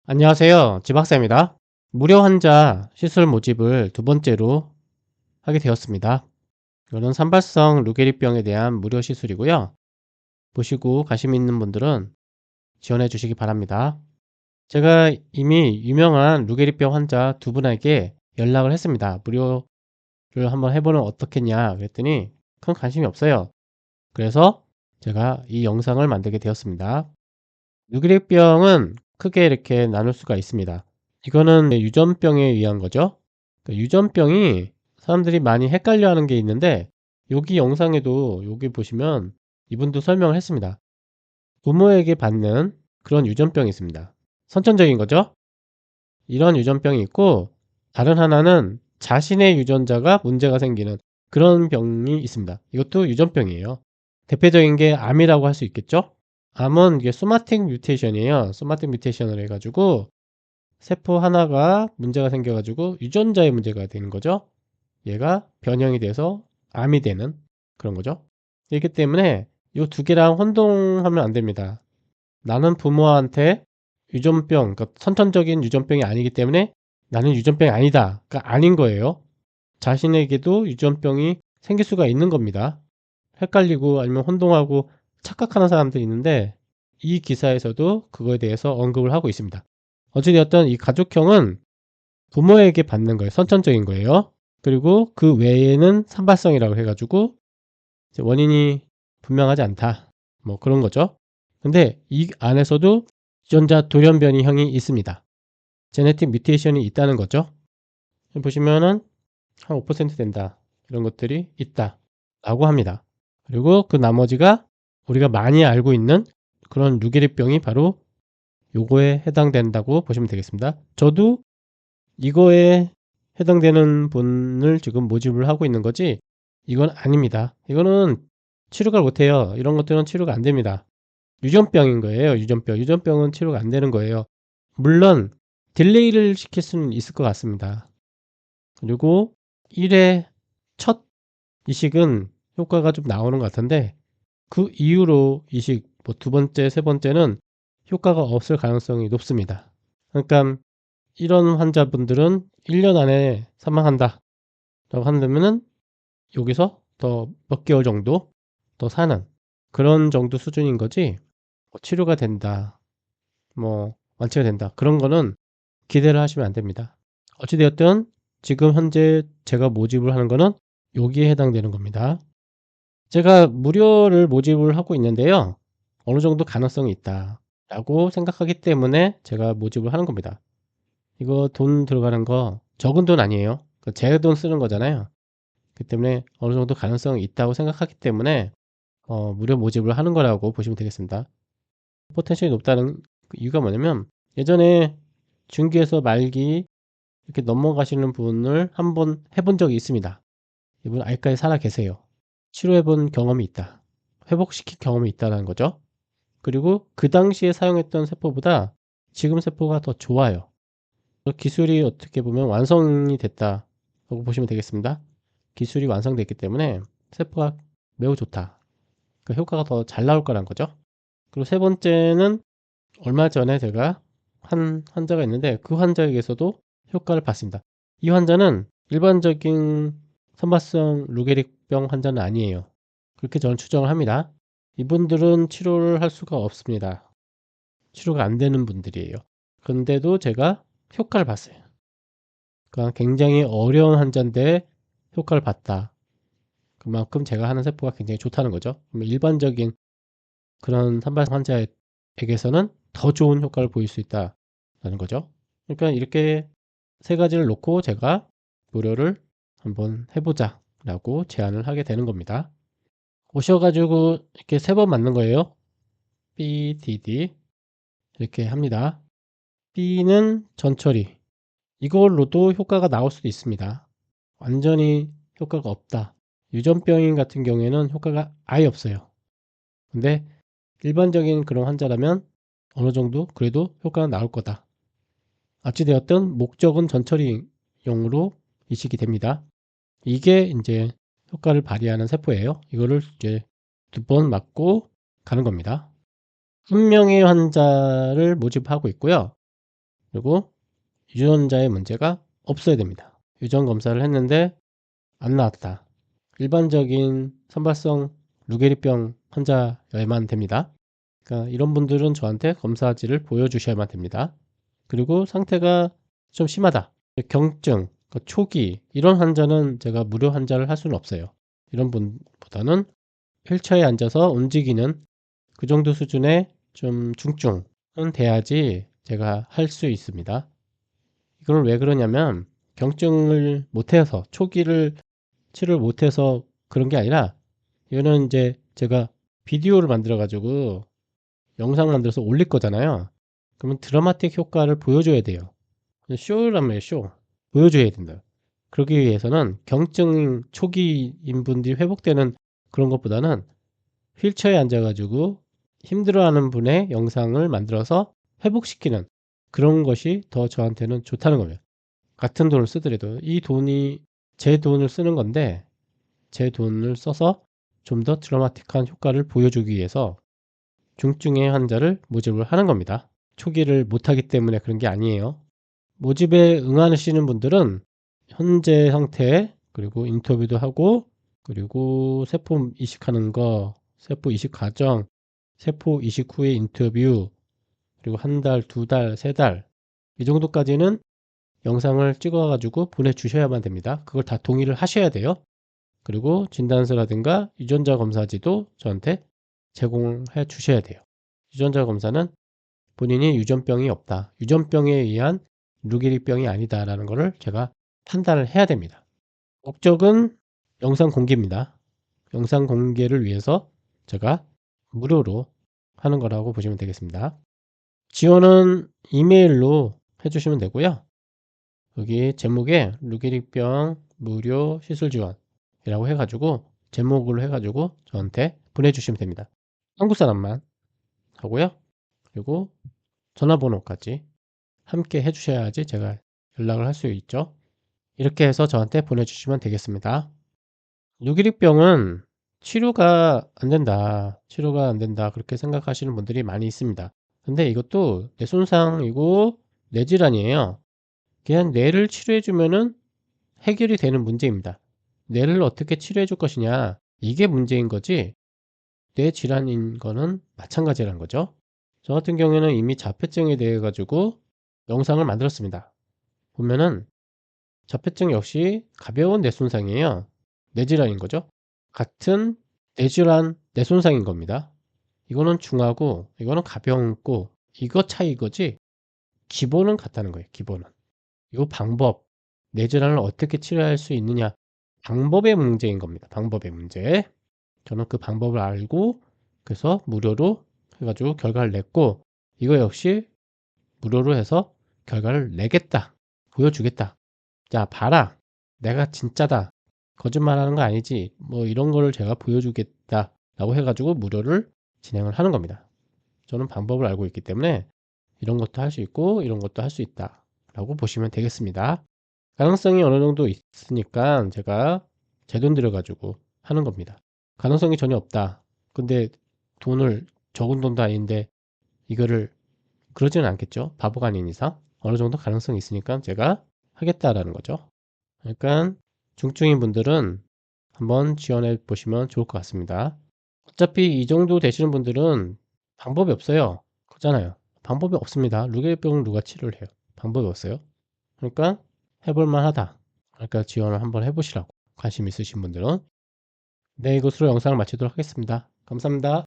안녕하세요. 지박사입니다. 무료 환자 시술 모집을 두 번째로 하게 되었습니다. 이거는 산발성 루게리병에 대한 무료 시술이고요. 보시고 관심 있는 분들은 지원해 주시기 바랍니다. 제가 이미 유명한 루게리병 환자 두 분에게 연락을 했습니다. 무료를 한번 해보면 어떻겠냐 그랬더니 큰 관심이 없어요. 그래서 제가 이 영상을 만들게 되었습니다. 루게리병은 크게 이렇게 나눌 수가 있습니다. 이거는 유전병에 의한 거죠. 유전병이 사람들이 많이 헷갈려하는 게 있는데 여기 영상에도 여기 보시면 이분도 설명을 했습니다. 부모에게 받는 그런 유전병이 있습니다. 선천적인 거죠. 이런 유전병이 있고 다른 하나는 자신의 유전자가 문제가 생기는 그런 병이 있습니다. 이것도 유전병이에요. 대표적인 게 암이라고 할 수 있겠죠. 암은 이게 소마틱 뮤테이션이에요. 소마틱 뮤테이션을 해가지고 세포 하나가 문제가 생겨 가지고 유전자의 문제가 되는 거죠. 얘가 변형이 돼서 암이 되는 그런 거죠. 그렇기 때문에 이 두 개랑 혼동하면 안 됩니다. 나는 부모한테 유전병, 그러니까 선천적인 유전병이 아니기 때문에 나는 유전병이 아니다. 그러니까 아닌 거예요. 자신에게도 유전병이 생길 수가 있는 겁니다. 헷갈리고 아니면 혼동하고 착각하는 사람들이 있는데 이 기사에서도 그거에 대해서 언급을 하고 있습니다. 어찌되었든 이 가족형은 부모에게 받는 거예요. 선천적인 거예요. 그리고 그 외에는 산발성이라고 해가지고 원인이 분명하지 않다. 뭐 그런 거죠. 근데 이 안에서도 유전자 돌연변이형이 있습니다. 제네틱 뮤테이션이 있다는 거죠. 보시면은 한 5% 된다. 이런 것들이 있다. 라고 합니다. 그리고 그 나머지가 우리가 많이 알고 있는 그런 루게리병이 바로 요거에 해당된다고 보시면 되겠습니다. 저도 이거에 해당되는 분을 지금 모집을 하고 있는 거지 이건 아닙니다. 이거는 치료가 못해요. 이런 것들은 치료가 안 됩니다. 유전병인 거예요. 유전병. 유전병은 치료가 안 되는 거예요. 물론 딜레이를 시킬 수는 있을 것 같습니다. 그리고 1회 첫 이식은 효과가 좀 나오는 것 같은데 그 이후로 이식 뭐 두 번째, 세 번째는 효과가 없을 가능성이 높습니다. 그러니까 이런 환자분들은 1년 안에 사망한다 라고 한다면은 여기서 더 몇 개월 정도 더 사는 그런 정도 수준인 거지 뭐 치료가 된다 뭐 완치가 된다 그런 거는 기대를 하시면 안 됩니다. 어찌되었든 지금 현재 제가 모집을 하는 거는 여기에 해당되는 겁니다. 제가 무료를 모집을 하고 있는데요. 어느 정도 가능성이 있다 라고 생각하기 때문에 제가 모집을 하는 겁니다. 이거 돈 들어가는 거 적은 돈 아니에요. 제 돈 쓰는 거잖아요. 그 때문에 어느 정도 가능성이 있다고 생각하기 때문에 무료 모집을 하는 거라고 보시면 되겠습니다. 포텐셜이 높다는 이유가 뭐냐면 예전에 중기에서 말기 이렇게 넘어가시는 분을 한번 해본 적이 있습니다. 이분 알까에 살아 계세요. 치료해본 경험이 있다. 회복시킨 경험이 있다는 거죠. 그리고 그 당시에 사용했던 세포보다 지금 세포가 더 좋아요. 기술이 어떻게 보면 완성이 됐다라고 보시면 되겠습니다. 기술이 완성됐기 때문에 세포가 매우 좋다. 그 효과가 더 잘 나올 거란 거죠. 그리고 세 번째는 얼마 전에 제가 한 환자가 있는데 그 환자에게서도 효과를 봤습니다. 이 환자는 일반적인 선발성 루게릭병 환자는 아니에요. 그렇게 저는 추정을 합니다. 이분들은 치료를 할 수가 없습니다. 치료가 안 되는 분들이에요. 그런데도 제가 효과를 봤어요. 그러니까 굉장히 어려운 환자인데 효과를 봤다. 그만큼 제가 하는 세포가 굉장히 좋다는 거죠. 일반적인 그런 산발성 환자에게서는 더 좋은 효과를 보일 수 있다는 거죠. 그러니까 이렇게 세 가지를 놓고 제가 무료를 한번 해보자 라고 제안을 하게 되는 겁니다. 오셔가지고 이렇게 세 번 맞는 거예요. BDD 이렇게 합니다. B는 전처리 이걸로도 효과가 나올 수도 있습니다. 완전히 효과가 없다. 유전병인 같은 경우에는 효과가 아예 없어요. 근데 일반적인 그런 환자라면 어느 정도 그래도 효과가 나올 거다. 어찌되었든 목적은 전처리용으로 이식이 됩니다. 이게 이제 효과를 발휘하는 세포예요. 이거를 이제 두 번 맞고 가는 겁니다. 한 명의 환자를 모집하고 있고요. 그리고 유전자의 문제가 없어야 됩니다. 유전 검사를 했는데 안 나왔다. 일반적인 선발성 루게리병 환자여야만 됩니다. 그러니까 이런 분들은 저한테 검사지를 보여주셔야만 됩니다. 그리고 상태가 좀 심하다. 경증, 초기 이런 환자는 제가 무료 환자를 할 수는 없어요. 이런 분보다는 휠체어에 앉아서 움직이는 그 정도 수준의 좀 중증은 돼야지 제가 할 수 있습니다. 이걸 왜 그러냐면 경증을 못해서 초기를 치료를 못해서 그런 게 아니라 이거는 이제 제가 비디오를 만들어 가지고 영상 만들어서 올릴 거잖아요. 그러면 드라마틱 효과를 보여줘야 돼요. 쇼란 말이에요. 쇼 보여줘야 된다. 그러기 위해서는 경증 초기인 분들이 회복되는 그런 것보다는 휠체어에 앉아가지고 힘들어하는 분의 영상을 만들어서 회복시키는 그런 것이 더 저한테는 좋다는 거예요. 같은 돈을 쓰더라도 이 돈이 제 돈을 쓰는 건데 제 돈을 써서 좀 더 드라마틱한 효과를 보여주기 위해서 중증의 환자를 모집을 하는 겁니다. 초기를 못하기 때문에 그런 게 아니에요. 모집에 응하시는 분들은 현재 상태 그리고 인터뷰도 하고 그리고 세포 이식하는 거 세포 이식 과정 세포 이식 후의 인터뷰 그리고 한 달, 두 달, 세 달 이 정도까지는 영상을 찍어 가지고 보내주셔야만 됩니다. 그걸 다 동의를 하셔야 돼요. 그리고 진단서라든가 유전자 검사지도 저한테 제공해 주셔야 돼요. 유전자 검사는 본인이 유전병이 없다. 유전병에 의한 루게리병이 아니다라는 것을 제가 판단을 해야 됩니다. 목적은 영상 공개입니다. 영상 공개를 위해서 제가 무료로 하는 거라고 보시면 되겠습니다. 지원은 이메일로 해주시면 되고요. 여기 제목에 루게릭병 무료 시술 지원이라고 해가지고 제목으로 해가지고 저한테 보내주시면 됩니다. 한국 사람만 하고요. 그리고 전화번호까지 함께 해주셔야지 제가 연락을 할 수 있죠. 이렇게 해서 저한테 보내주시면 되겠습니다. 루게릭병은 치료가 안 된다. 치료가 안 된다. 그렇게 생각하시는 분들이 많이 있습니다. 근데 이것도 뇌 손상이고 뇌 질환이에요. 그냥 뇌를 치료해 주면은 해결이 되는 문제입니다. 뇌를 어떻게 치료해 줄 것이냐 이게 문제인 거지 뇌 질환인 거는 마찬가지라는 거죠. 저 같은 경우에는 이미 자폐증에 대해 가지고 영상을 만들었습니다. 보면은 자폐증 역시 가벼운 뇌 손상이에요. 뇌 질환인 거죠. 같은 뇌 질환, 뇌 손상인 겁니다. 이거는 중하고 이거는 가볍고 이거 차이 거지 기본은 같다는 거예요. 기본은. 이거 방법, 뇌 질환을 어떻게 치료할 수 있느냐 방법의 문제인 겁니다. 방법의 문제. 저는 그 방법을 알고 그래서 무료로 해가지고 결과를 냈고 이거 역시 무료로 해서 결과를 내겠다. 보여주겠다. 자 봐라. 내가 진짜다. 거짓말하는 거 아니지. 뭐 이런 거를 제가 보여주겠다. 라고 해가지고 무료를 진행을 하는 겁니다. 저는 방법을 알고 있기 때문에 이런 것도 할 수 있고 이런 것도 할 수 있다. 라고 보시면 되겠습니다. 가능성이 어느 정도 있으니까 제가 제 돈 들여가지고 하는 겁니다. 가능성이 전혀 없다. 근데 돈을 적은 돈도 아닌데 이거를 그러지는 않겠죠. 바보가 아닌 이상 어느 정도 가능성이 있으니까 제가 하겠다라는 거죠. 그러니까 중증인 분들은 한번 지원해 보시면 좋을 것 같습니다. 어차피 이 정도 되시는 분들은 방법이 없어요. 그렇잖아요. 방법이 없습니다. 루게리병을 누가 치료를 해요? 방법이 없어요. 그러니까 해볼 만하다. 그러니까 지원을 한번 해보시라고 관심 있으신 분들은 네, 이것으로 영상을 마치도록 하겠습니다. 감사합니다.